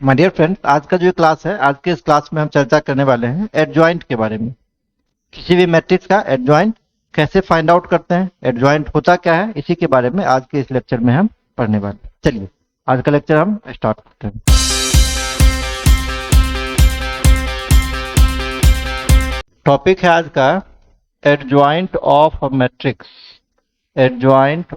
My dear friends, आज का जो क्लास है, आज के इस क्लास में हम चर्चा करने वाले हैं एडजॉइंट के बारे में। किसी भी मैट्रिक्स का एडजॉइंट कैसे फाइंड आउट करते हैं, एडजॉइंट होता क्या है, इसी के बारे में आज के इस लेक्चर में हम पढ़ने वाले हैं। चलिए आज का लेक्चर हम स्टार्ट करते हैं। टॉपिक है आज का adjoint of a matrix. Adjoint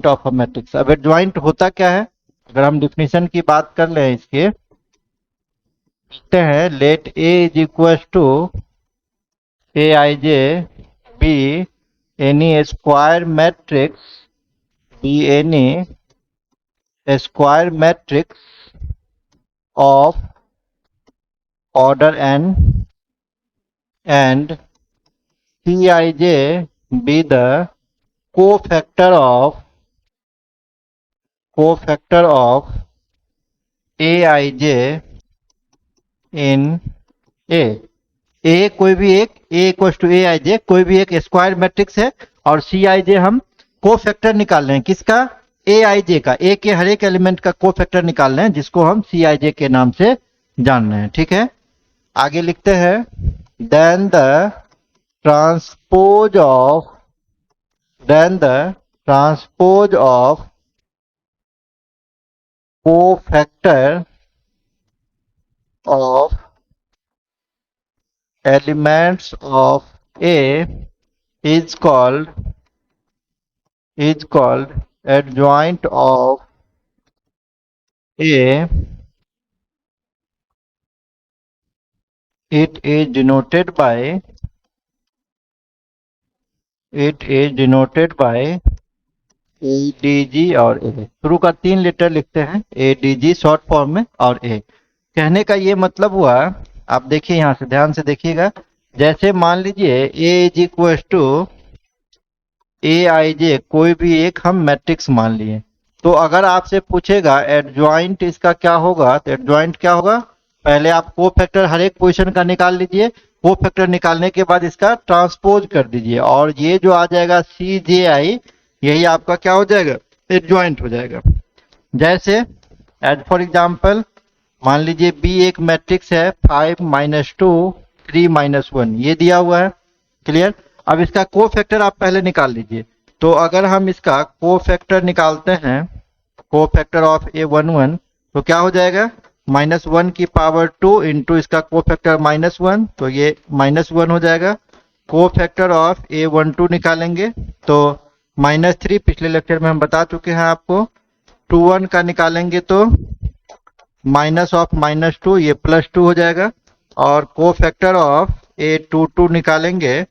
of a matrix. अब एडजॉइंट होता क्या है, अगर हम डिफिनीशन की बात कर लें इसके, लिखते हैं let A is equal to A I J B any square matrix of order N and C I J B the cofactor of A I J in A कोई भी एक ए इक्वल टू ए आई जे कोई भी एक square matrix है और सी I जे हम cofactor निकाल रहे हैं। किसका? ए आई जे का। ए के हर एक एलिमेंट का कोफैक्टर निकाल रहे हैं, जिसको हम सी आई जे के नाम से जान रहे हैं। ठीक है, आगे लिखते हैं then the transpose of cofactor of elements of A is called adjoint of A. It is denoted by ADG और A। शुरू का 3 लेटर लिखते हैं, ADG शॉर्ट फॉर्म में और A। कहने का ये मतलब हुआ, आप देखिए यहां से ध्यान से देखिएगा, जैसे मान लीजिए ए is equal to A I जे कोई भी एक हम मैट्रिक्स मान लिए, तो अगर आपसे पूछेगा एडजॉइंट इसका क्या होगा, तो एडजॉइंट क्या होगा, पहले आप कोफैक्टर हर एक पोजीशन का निकाल लीजिए, कोफैक्टर निकालने के बाद इसका ट्रांसपोज कर दीजिए और ये जो आ जाएगा सी जे आई, यही आपका क्या हो जाएगा, एडजॉइंट हो जाएगा। जैसे एज फॉर एग्जाम्पल मान लीजिए बी एक मैट्रिक्स है 5 - 2 3 - 1, ये दिया हुआ है। क्लियर? अब इसका कोफैक्टर आप पहले निकाल लीजिए। तो अगर हम इसका कोफैक्टर निकालते हैं, कोफैक्टर ऑफ A11, तो क्या हो जाएगा, -1 की पावर 2 इंटू इसका कोफैक्टर -1, तो ये -1 हो जाएगा। कोफैक्टर ऑफ A12 निकालेंगे तो -3, पिछले लेक्चर में हम बता चुके हैं आपको। 21 का निकालेंगे तो माइनस ऑफ -2, ये +2 हो जाएगा। और कोफैक्टर ऑफ A22 निकालेंगे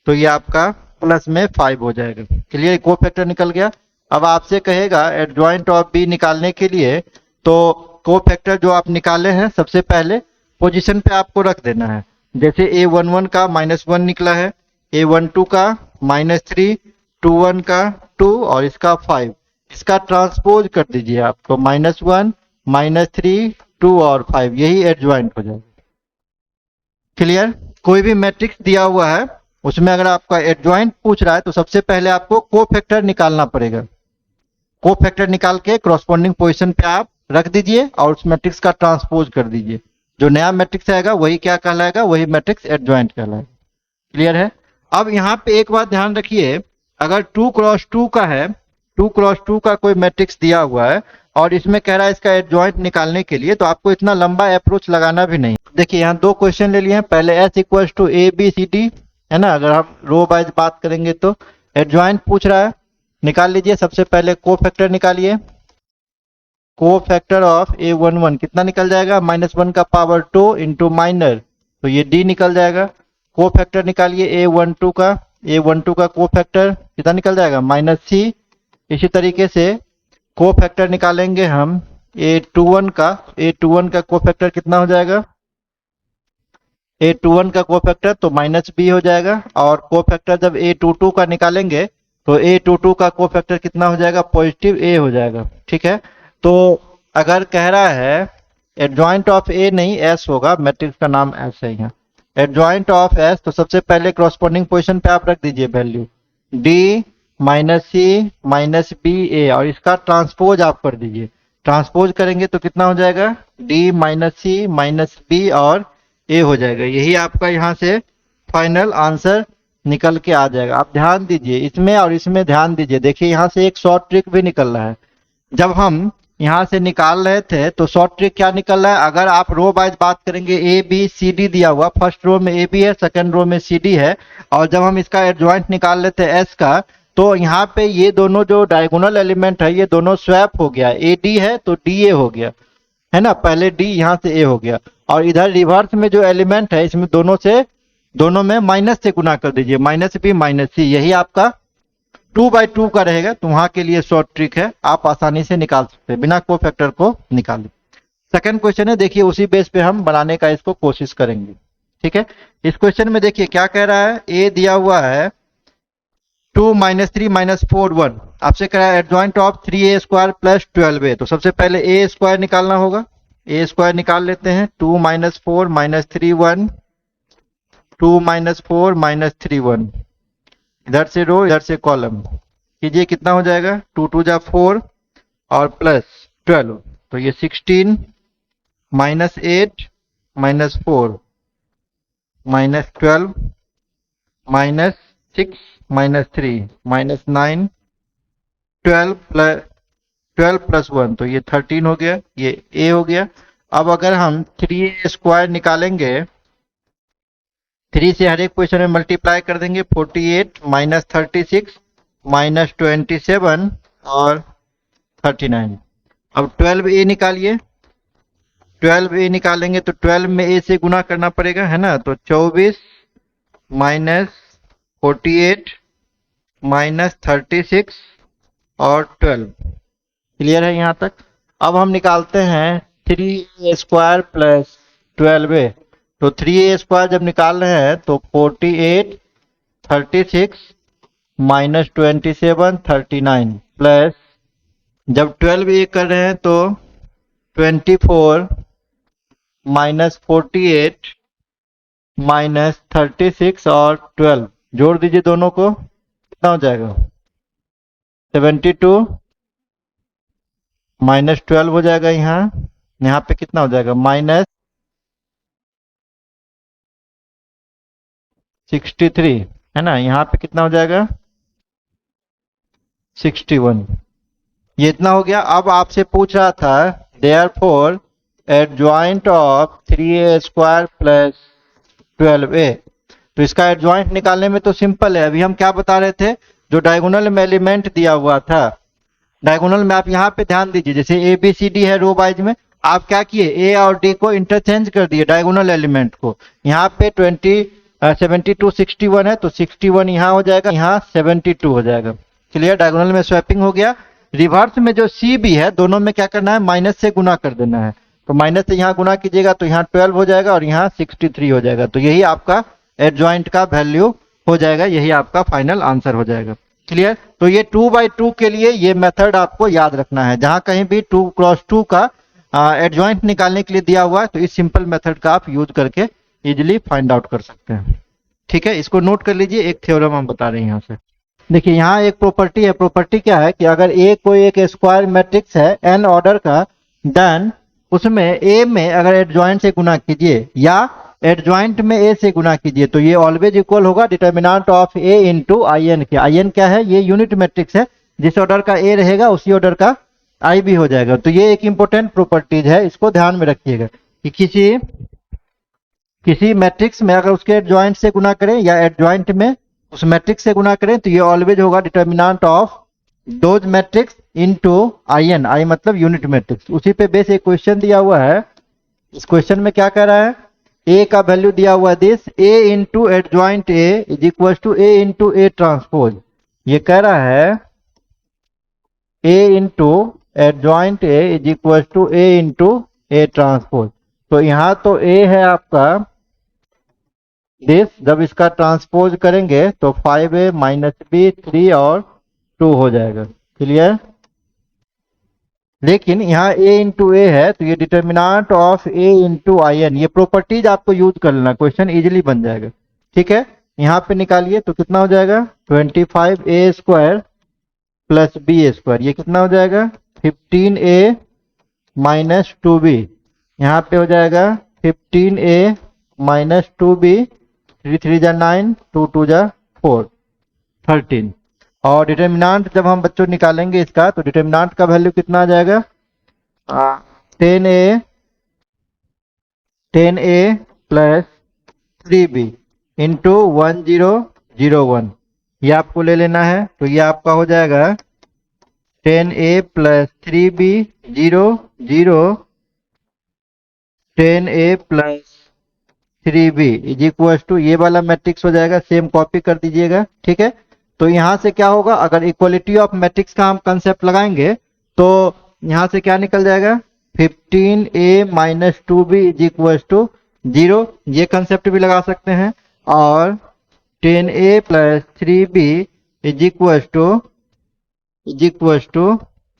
तो ये आपका प्लस में 5 हो जाएगा। क्लियर? कोफैक्टर निकल गया। अब आपसे कहेगा एडजॉइंट ऑफ बी निकालने के लिए, तो कोफैक्टर जो आप निकाले हैं सबसे पहले पोजीशन पे आपको रख देना है। जैसे A11 का -1 निकला है, A12 का -3, 21 का 2 और इसका 5, इसका ट्रांसपोज कर दीजिए आप, तो -1 -3 2 और 5, यही एडजॉइंट हो जाएगा। क्लियर? कोई भी मैट्रिक्स दिया हुआ है उसमें अगर आपका एडजॉइंट पूछ रहा है तो सबसे पहले आपको कोफैक्टर निकालना पड़ेगा। कोफैक्टर निकाल के कॉरस्पॉन्डिंग पोजीशन पे आप रख दीजिए और उस मैट्रिक्स का ट्रांसपोज कर दीजिए। जो नया मैट्रिक्स आएगा वही क्या कहलाएगा, वही मैट्रिक्स एडजॉइंट कहलाएगा। क्लियर है? अब यहाँ पे एक बात ध्यान रखिए, अगर 2 × 2 का है, 2 × 2 का कोई मैट्रिक्स दिया हुआ है और इसमें कह रहा है इसका एडजॉइंट निकालने के लिए, तो आपको इतना लंबा अप्रोच लगाना भी नहीं। देखिए यहाँ 2 क्वेश्चन ले लिए हैं, पहले S equal to A B C D है ना। अगर हम रो वाइज बात करेंगे तो एडजॉइंट पूछ रहा है, निकाल लीजिए। सबसे पहले कोफैक्टर निकालिए। कोफैक्टर ऑफ A11 कितना निकल जाएगा, -1 का पावर 2 इंटू माइनर, तो ये D निकल जाएगा। कोफैक्टर निकालिए A12 का, A12 का कोफैक्टर कितना निकल जाएगा, -C। इसी तरीके से कोफैक्टर निकालेंगे हम A21 का, A21 का कोफैक्टर कितना हो जाएगा, A21 का कोफैक्टर तो -B हो जाएगा। और कोफैक्टर जब A22 का निकालेंगे तो A22 का कोफैक्टर कितना हो जाएगा, +A हो जाएगा। ठीक है, तो अगर कह रहा है एडजॉइंट ऑफ A नहीं S होगा, मैट्रिक्स का नाम S है यहाँ। एडजॉइंट ऑफ S, तो सबसे पहले कॉरस्पॉन्डिंग पोजीशन पे आप रख दीजिए वैल्यू D माइनस सी माइनस बी ए, और इसका ट्रांसपोज आप कर दीजिए। ट्रांसपोज करेंगे तो कितना हो जाएगा, डी माइनस सी माइनस बी और ए हो जाएगा। यही आपका यहाँ से फाइनल आंसर निकल के आ जाएगा। आप ध्यान दीजिए इसमें और इसमें, ध्यान दीजिए। देखिए यहाँ से एक शॉर्ट ट्रिक भी निकल रहा है। जब हम यहाँ से निकाल रहे थे तो शॉर्ट ट्रिक क्या निकल रहा है, अगर आप रो वाइज बात करेंगे, ए बी सी डी दिया हुआ, फर्स्ट रो में ए बी है, सेकंड रो में सी डी है, और जब हम इसका एडजॉइंट निकाल लेते हैं एस का, तो यहाँ पे ये दोनों जो डायगोनल एलिमेंट है ये दोनों स्वैप हो गया। ए डी है तो डी ए हो गया, है ना, पहले डी यहाँ से ए हो गया, और इधर रिवर्स में जो एलिमेंट है इसमें दोनों में माइनस से गुना कर दीजिए, माइनस बी माइनस सी। यही आपका 2/2 का रहेगा, तो वहां के लिए शॉर्ट ट्रिक है, आप आसानी से निकाल सकते हैं बिना को फैक्टर को निकाले। सेकंड क्वेश्चन है, देखिए उसी बेस पे हम बनाने का इसको कोशिश करेंगे। ठीक है, इस क्वेश्चन में देखिए क्या कह रहा है, ए दिया हुआ है 2 - 3 - 4 1, आपसे कह रहा है एडजॉइंट ऑफ 3a² + 12a। तो सबसे पहले ए स्क्वायर निकालना होगा, ए स्क्वायर निकाल लेते हैं। 2 - 4 - 3 1, 2 - 4 - 3 1, इधर से रो इधर से कॉलम कीजिए, कितना हो जाएगा, 2 2 जा 4 और प्लस 12, तो ये 16 - 8 - 4 -12 -6 -3 -9, 12 + 1, तो ये 13 हो गया, ये ए हो गया। अब अगर हम 3a² निकालेंगे, 3 से हर एक पोजीशन में मल्टीप्लाई कर देंगे, 48 - 36 - 27 और 39। अब 12a निकालिए, 12a निकालेंगे तो 12 में a से गुना करना पड़ेगा, है ना, तो 24 - 48 - 36 और 12। क्लियर है यहाँ तक। अब हम निकालते हैं 3a² + 12a। तो 3a² जब निकाल रहे हैं तो 48 36 - 27 39 प्लस, जब 12a कर रहे हैं तो 24 - 48 - 36 और 12, जोड़ दीजिए दोनों को, कितना हो जाएगा, 72 - 12 हो जाएगा। यहाँ पे कितना हो जाएगा, -63, है ना, यहाँ पे कितना हो जाएगा, 61। ये इतना हो गया। अब आपसे पूछ रहा था therefore adjoint of 3a² + 12a। तो इसका एडजॉइंट निकालने में तो सिंपल है। अभी हम क्या बता रहे थे, जो डायगोनल में एलिमेंट दिया हुआ था, डायगोनल में आप यहाँ पे ध्यान दीजिए, जैसे ए बी सी डी है रो वाइज में, आप क्या किए, ए और डी को इंटरचेंज कर दिए डायगोनल एलिमेंट को। यहाँ पे 72 61 है तो 61 यहाँ हो जाएगा, यहाँ 72 हो जाएगा। क्लियर, डायगोनल में स्वैपिंग हो गया। रिवर्स में जो सी बी है, दोनों में क्या करना है, माइनस से गुना कर देना है। तो माइनस से यहाँ गुना कीजिएगा तो यहाँ 12 हो जाएगा और यहाँ 63 हो जाएगा। तो यही आपका एडजॉइंट का वैल्यू हो जाएगा, यही आपका फाइनल आंसर हो जाएगा। क्लियर, तो ये 2/2 के लिए ये मेथड आपको याद रखना है। जहां कहीं भी 2 × 2 का एडजॉइंट निकालने के लिए दिया हुआ है तो इस सिंपल मेथड का आप यूज करके इजिली फाइंड आउट कर सकते हैं। ठीक है, इसको नोट कर लीजिए, एक थ्योरम हम बता रहे हैं यहाँ से। देखिए यहाँ एक प्रॉपर्टी है, प्रॉपर्टी क्या है कि अगर ए कोई एक स्क्वायर मैट्रिक्स है n ऑर्डर का, देन उसमें ए में अगर एडजॉइंट से गुना कीजिए या एडजॉइंट में ए से गुना कीजिए तो ये ऑलवेज इक्वल होगा determinant of A into I N के। आई एन क्या है, ये यूनिट मैट्रिक्स है, जिस ऑर्डर का ए रहेगा उसी ऑर्डर का आई भी हो जाएगा। तो ये एक इंपॉर्टेंट प्रॉपर्टीज है, इसको ध्यान में रखिएगा कि किसी मैट्रिक्स में अगर उसके एडजॉइंट से गुना करें या एडजॉइंट में उस मैट्रिक्स से गुना करें तो ये ऑलवेज होगा determinant of those matrix into I N, I मतलब यूनिट मैट्रिक्स। उसी पे बेस एक क्वेश्चन दिया हुआ है। इस क्वेश्चन में क्या कह रहा है, ए का वैल्यू दिया हुआ है this, A into adjoint A is equal to A into A transpose. ये कह रहा है A into adjoint A is equal to A into A transpose. तो यहाँ तो ए है आपका दिस, जब इसका ट्रांसपोज करेंगे तो 5a - b 3 और 2 हो जाएगा। क्लियर, लेकिन यहाँ a इंटू ए है तो ये determinant of a into I n, ये प्रॉपर्टीज आपको यूज कर लेना, क्वेश्चन इजीली बन जाएगा। ठीक है, यहाँ पे निकालिए तो कितना हो जाएगा 25a² प्लस b², ये कितना हो जाएगा 15a माइनस 2b। यहाँ पे हो जाएगा 15a माइनस 2b, 3 3 जा 9, 2 2 जा 4, 13। और डिटर्मिनांट जब हम बच्चों निकालेंगे इसका तो डिटर्मिनांट का वैल्यू कितना आ जाएगा 10a प्लस 3b इंटू 1001, ये आपको ले लेना है। तो ये आपका हो जाएगा 10a plus 3b 0 0, 10a plus 3b is equal to, ये वाला मैट्रिक्स हो जाएगा, सेम कॉपी कर दीजिएगा, ठीक है। तो यहां से क्या होगा, अगर इक्वलिटी ऑफ मैट्रिक्स का हम कंसेप्ट लगाएंगे तो यहां से क्या निकल जाएगा 15a minus 2b is equal to 0, ये कंसेप्ट भी लगा सकते हैं। और 10a plus 3b is equal to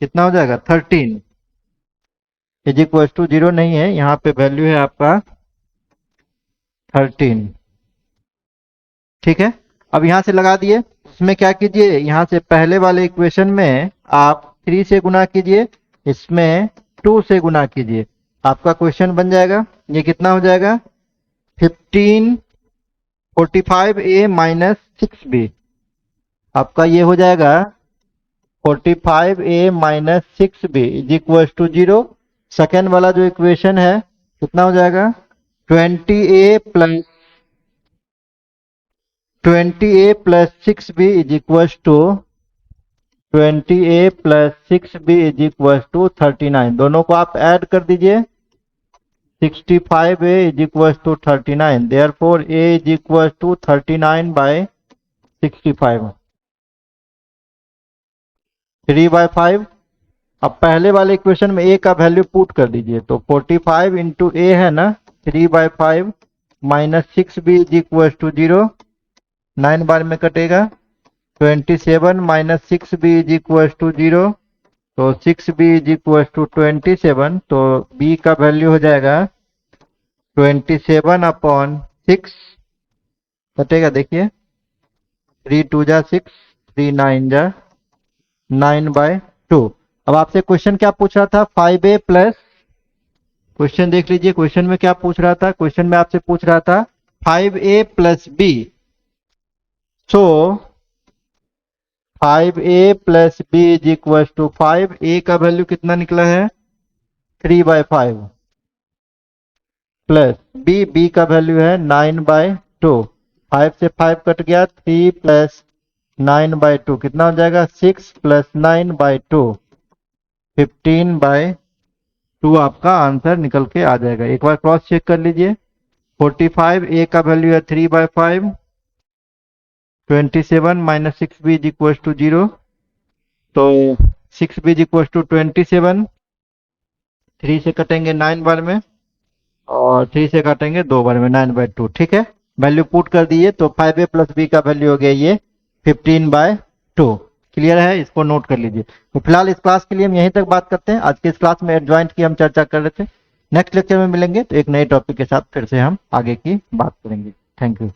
कितना हो जाएगा 13 इज इक्वल टू 0 नहीं है, यहाँ पे वैल्यू है आपका 13, ठीक है। अब यहां से लगा दिए, उसमें क्या कीजिए, यहां से पहले वाले इक्वेशन में आप 3 से गुना कीजिए, इसमें 2 से गुना कीजिए, आपका क्वेश्चन बन जाएगा। ये कितना हो जाएगा 45a माइनस 6b, आपका ये हो जाएगा 45a minus 6b is equal to 0। Second वाला जो इक्वेशन है कितना हो जाएगा 20a plus 6b is equal to 20a plus 6b is equal to 39, दोनों को आप ऐड कर दीजिए, 65a is equal to 39, therefore a is equal to 39 by 65, 3/5। अब पहले वाले इक्वेशन में a का वैल्यू पुट कर दीजिए, तो 45 इंटू a है ना 3/5 minus 6b is equal to 0, 9 बार में कटेगा, 27 minus 6b is equal to 0, तो 6b इज इक्वल टू 27, तो b का वैल्यू हो जाएगा 27/6 कटेगा, देखिए 3 2 जा 6, 3 9 जा 9/2। अब आपसे क्वेश्चन क्या पूछ रहा था 5a प्लस, क्वेश्चन देख लीजिए, क्वेश्चन में क्या पूछ रहा था, क्वेश्चन में आपसे पूछ रहा था 5a प्लस b, सो 5a plus b is equal to 5, a का वैल्यू कितना निकला है 3/5 प्लस b का वैल्यू है 9/2, 5 से 5 कट गया, 3 प्लस 9/2 कितना हो जाएगा 6 प्लस 9/2, 15/2 आपका आंसर निकल के आ जाएगा। एक बार क्रॉस चेक कर लीजिए, 45 a का वैल्यू है 3/5, 27 minus 6b is equal to 0, तो 6b इज इक्वल टू 27, 3 से कटेंगे 9 बार में और 3 से काटेंगे 2 बार में, 9/2, ठीक है। वैल्यू पुट कर दिए तो 5a प्लस b का वैल्यू हो गया ये 15/2। क्लियर है, इसको नोट कर लीजिए। तो फिलहाल इस क्लास के लिए हम यहीं तक बात करते हैं। आज के इस क्लास में एडजॉइंट की हम चर्चा कर रहे थे। नेक्स्ट लेक्चर में मिलेंगे तो एक नए टॉपिक के साथ फिर से हम आगे की बात करेंगे। Thank you.